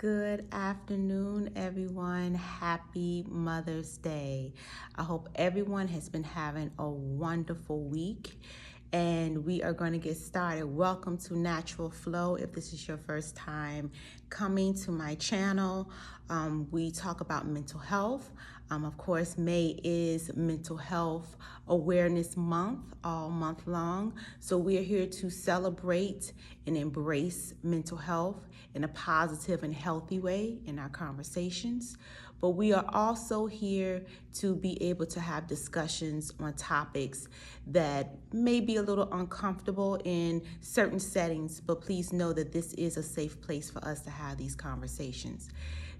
Good afternoon, everyone. Happy Mother's Day. I hope everyone has been having a wonderful week, and we are going to get started. Welcome to Natural Flow. If this is your first time coming to my channel, we talk about mental health. Of course, May is Mental Health Awareness Month, all month long. So we are here to celebrate and embrace mental health in a positive and healthy way in our conversations. But we are also here to be able to have discussions on topics that may be a little uncomfortable in certain settings, but please know that this is a safe place for us to have these conversations.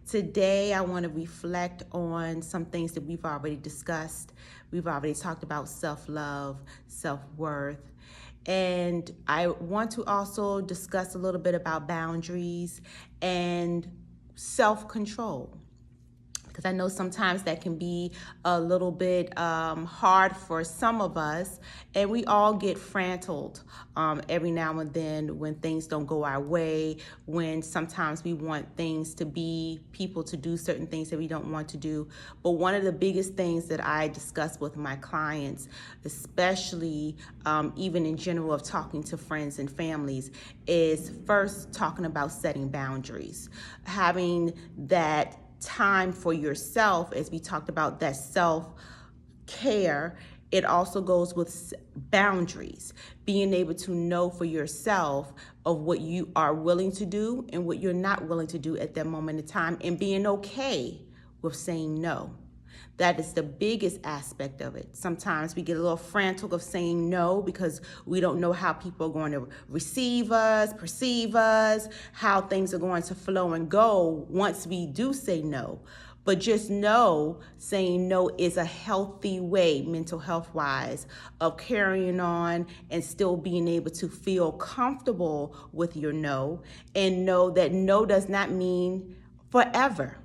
Today, I want to reflect on some things that we've already discussed. We've already talked about self-love, self-worth, and I want to also discuss a little bit about boundaries and self-control, because I know sometimes that can be a little bit hard for some of us, and we all get frantic every now and then when things don't go our way, when sometimes we want things to be, people to do certain things that we don't want to do. But one of the biggest things that I discuss with my clients, especially even in general of talking to friends and families, is first talking about setting boundaries, having that time for yourself. As we talked about that self-care, it also goes with boundaries, being able to know for yourself of what you are willing to do and what you're not willing to do at that moment in time, and being okay with saying no. That is the biggest aspect of it. Sometimes we get a little frantic of saying no because we don't know how people are going to receive us, perceive us, how things are going to flow and go once we do say no. But just know saying no is a healthy way, mental health wise, of carrying on and still being able to feel comfortable with your no, and know that no does not mean forever.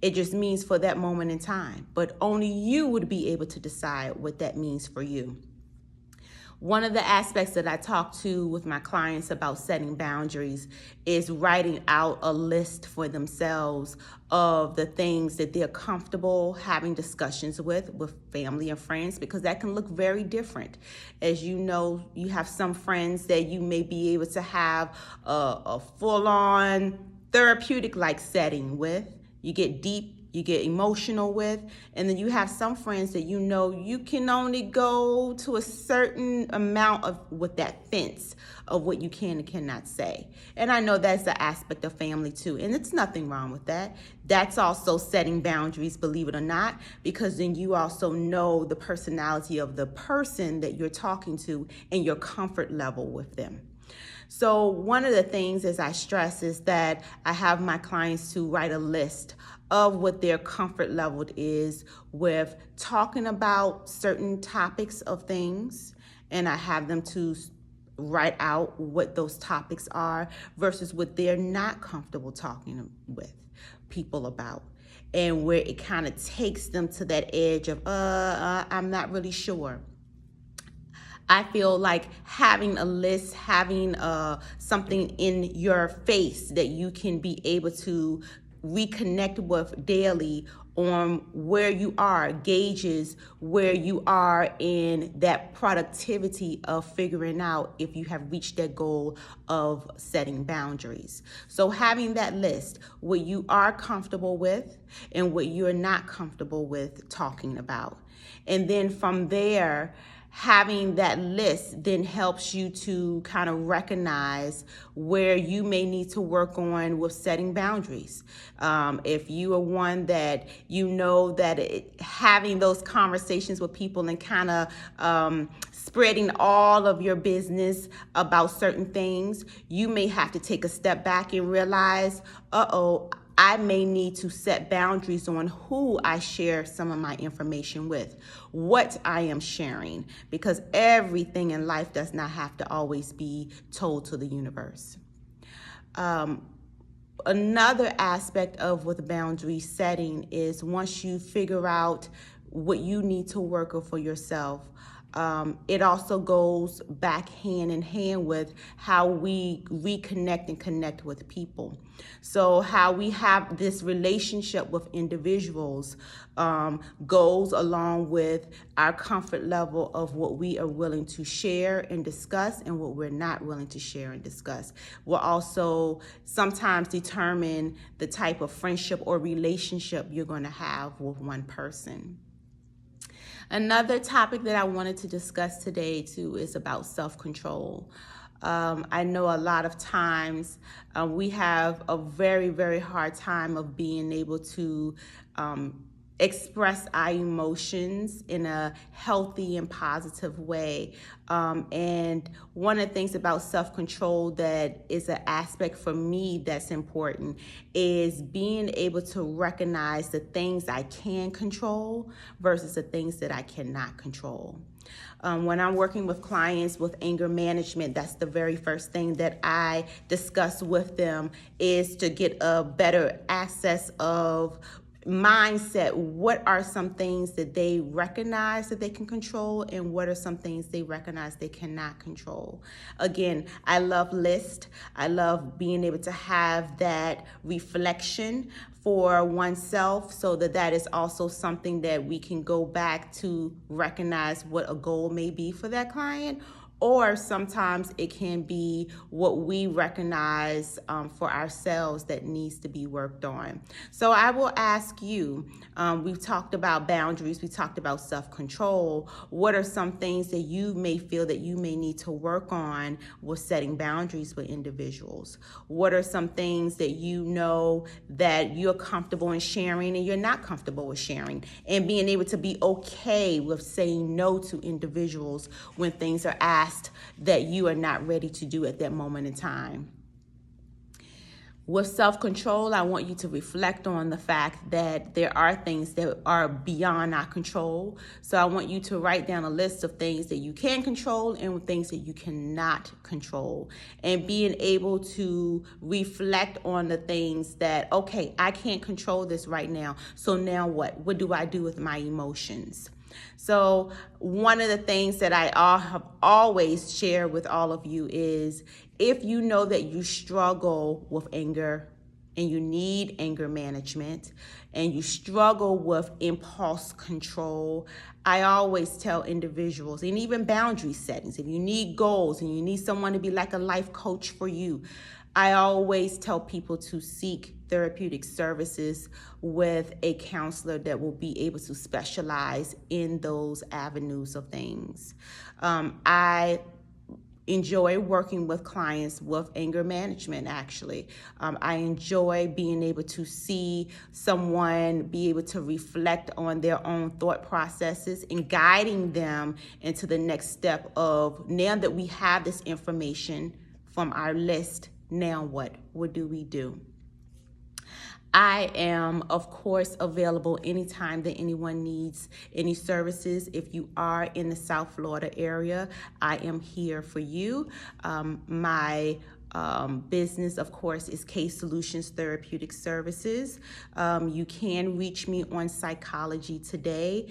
It just means for that moment in time, but only you would be able to decide what that means for you. One of the aspects that I talk to with my clients about setting boundaries is writing out a list for themselves of the things that they're comfortable having discussions with family and friends, because that can look very different. As you know, you have some friends that you may be able to have a full-on therapeutic-like setting with. You get deep, you get emotional with, and then you have some friends that you know you can only go to a certain amount of with that fence of what you can and cannot say. And I know that's the aspect of family too, and it's nothing wrong with that. That's also setting boundaries, believe it or not, because then you also know the personality of the person that you're talking to and your comfort level with them. So one of the things, as I stress, is that I have my clients to write a list of what their comfort level is with talking about certain topics of things, and I have them to write out what those topics are versus what they're not comfortable talking with people about, and where it kind of takes them to that edge of I'm not really sure. I feel like having a list, having something in your face that you can be able to reconnect with daily on where you are, gauges where you are in that productivity of figuring out if you have reached that goal of setting boundaries. So having that list, what you are comfortable with and what you're not comfortable with talking about. And then from there, having that list then helps you to kind of recognize where you may need to work on with setting boundaries. If you are one that you know that having those conversations with people and kind of spreading all of your business about certain things, you may have to take a step back and realize, I may need to set boundaries on who I share some of my information with, what I am sharing, because everything in life does not have to always be told to the universe. Another aspect of with boundary setting is once you figure out what you need to work on for yourself, it also goes back hand in hand with how we reconnect and connect with people. So how we have this relationship with individuals goes along with our comfort level of what we are willing to share and discuss and what we're not willing to share and discuss. Will also sometimes determine the type of friendship or relationship you're going to have with one person. Another topic that I wanted to discuss today too is about self-control. I know a lot of times we have a very, very hard time of being able to express our emotions in a healthy and positive way. And one of the things about self-control that is an aspect for me that's important is being able to recognize the things I can control versus the things that I cannot control. When I'm working with clients with anger management, that's the very first thing that I discuss with them is to get a better access of mindset. What are some things that they recognize that they can control, and what are some things they recognize they cannot control? Again, I love lists. I love being able to have that reflection for oneself, so that is also something that we can go back to recognize what a goal may be for that client. Or sometimes it can be what we recognize for ourselves that needs to be worked on. So I will ask you, we've talked about boundaries, we talked about self-control. What are some things that you may feel that you may need to work on with setting boundaries with individuals? What are some things that you know that you're comfortable in sharing and you're not comfortable with sharing? And being able to be okay with saying no to individuals when things are asked that you are not ready to do at that moment in time. With self-control, I want you to reflect on the fact that there are things that are beyond our control. So I want you to write down a list of things that you can control and things that you cannot control. And being able to reflect on the things that, okay, I can't control this right now. So now what? What do I do with my emotions? So one of the things that I have always shared with all of you is, if you know that you struggle with anger and you need anger management and you struggle with impulse control, I always tell individuals, and even boundary settings, if you need goals and you need someone to be like a life coach for you, I always tell people to seek therapeutic services with a counselor that will be able to specialize in those avenues of things. I enjoy working with clients with anger management, actually. I enjoy being able to see someone be able to reflect on their own thought processes and guiding them into the next step of, now that we have this information from our list, now what? What do we do? I am, of course, available anytime that anyone needs any services. If you are in the South Florida area, I am here for you. My business, of course, is K Solutions Therapeutic Services. You can reach me on Psychology Today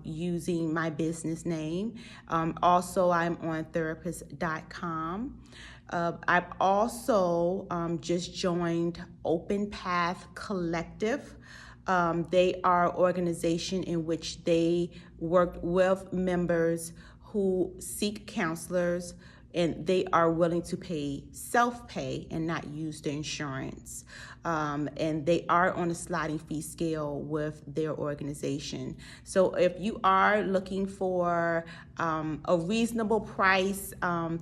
using my business name. Also, I'm on therapist.com. I've also just joined Open Path Collective. They are an organization in which they work with members who seek counselors, and they are willing to pay self-pay and not use the insurance. And they are on a sliding fee scale with their organization. So if you are looking for a reasonable price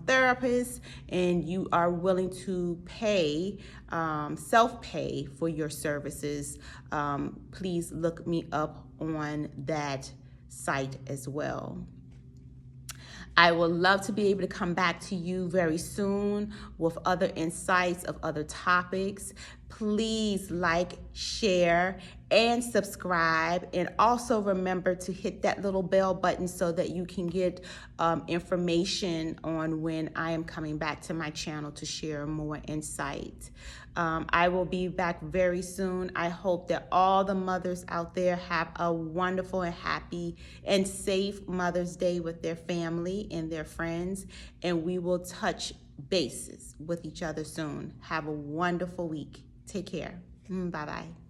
therapist and you are willing to pay, self-pay for your services, please look me up on that site as well. I would love to be able to come back to you very soon with other insights of other topics. Please like, share, and subscribe. And also remember to hit that little bell button so that you can get information on when I am coming back to my channel to share more insight. I will be back very soon. I hope that all the mothers out there have a wonderful and happy and safe Mother's Day with their family and their friends. And we will touch bases with each other soon. Have a wonderful week. Take care. Bye-bye.